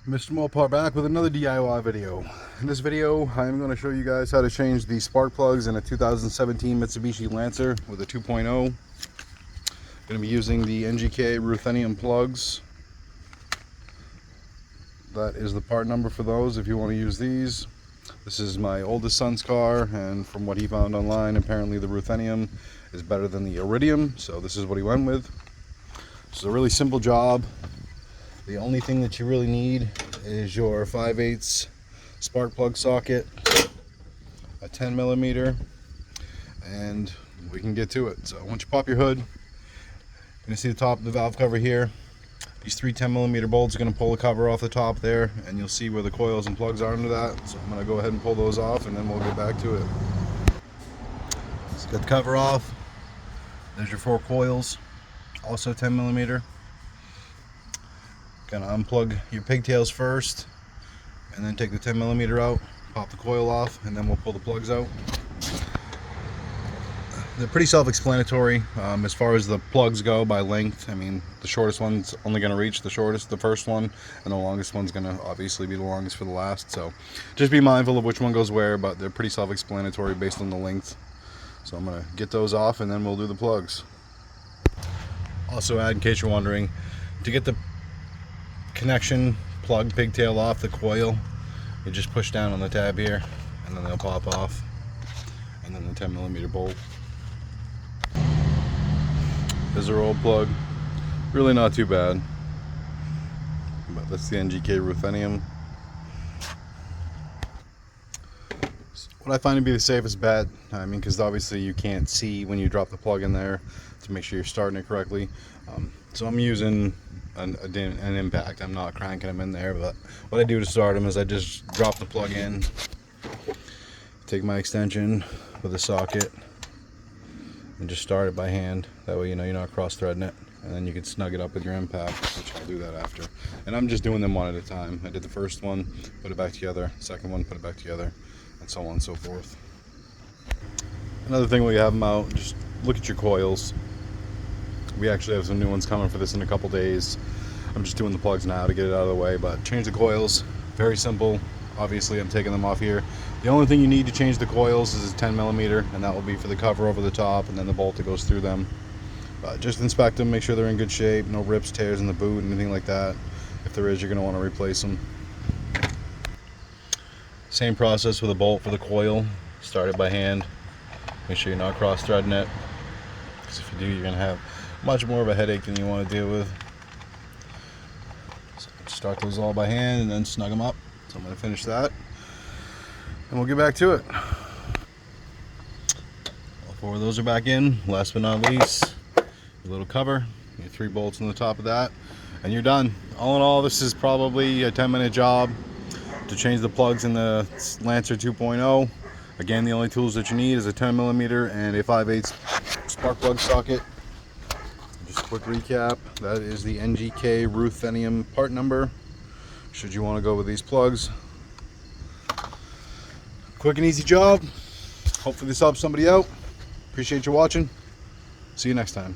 Mr. Mopar back with another DIY video. In this video, I'm going to show you guys how to change the spark plugs in a 2017 Mitsubishi Lancer with a 2.0. Going to be using the NGK ruthenium plugs. That is the part number for those if you want to use these. This is my oldest son's car, and from what he found online, apparently the ruthenium is better than the iridium, so this is what he went with. It's a really simple job. The only thing that you really need is your 5/8 spark plug socket, a 10mm, and we can get to it. So once you pop your hood, you're going to see the top of the valve cover here. These three 10mm bolts are going to pull the cover off the top there, and you'll see where the coils and plugs are under that. So I'm going to go ahead and pull those off, and then we'll get back to it. So get the cover off. There's your 4 coils, also 10mm. Gonna unplug your pigtails first, and then take the 10mm out, pop the coil off, and then we'll pull the plugs out. They're pretty self-explanatory as far as the plugs go by length. I mean, the shortest one's only going to reach the first one, and the longest one's going to obviously be the longest for the last. So just be mindful of which one goes where, but they're pretty self-explanatory based on the length. So I'm going to get those off, and then we'll do the plugs. Also add, in case you're wondering, to get the connection plug pigtail off the coil, you just push down on the tab here, and then they'll pop off, and then the 10mm bolt. There's our old plug. Really not too bad, but that's the NGK ruthenium. What I find to be the safest bet, I mean, because obviously you can't see when you drop the plug in there to make sure you're starting it correctly. So I'm using an impact. I'm not cranking them in there, but what I do to start them is I just drop the plug in, take my extension with a socket, and just start it by hand. That way you know you're not cross-threading it, and then you can snug it up with your impact, which I'll do that after. And I'm just doing them one at a time. I did the first one, put it back together, second one, put it back together, and so on and so forth. Another thing, when you have them out, just look at your coils. We actually have some new ones coming for this in a couple days. I'm just doing the plugs now to get it out of the way, but change the coils, very simple. Obviously I'm taking them off here. The only thing you need to change the coils is a 10mm, and that will be for the cover over the top and then the bolt that goes through them. Just inspect them, make sure they're in good shape, no rips, tears in the boot, anything like that. If there is, you're going to want to replace them. Same process with a bolt for the coil. Start it by hand. Make sure you're not cross-threading it, because if you do, you're going to have much more of a headache than you want to deal with. So start those all by hand and then snug them up. So I'm going to finish that, and we'll get back to it. All 4 of those are back in. Last but not least, your little cover, your 3 bolts on the top of that, and you're done. All in all, this is probably a 10-minute job to change the plugs in the Lancer 2.0. Again, the only tools that you need is a 10mm and a 5/8 spark plug socket. Just a quick recap, that is the NGK ruthenium part number, should you want to go with these plugs. Quick and easy job. Hopefully this helps somebody out. Appreciate you watching. See you next time.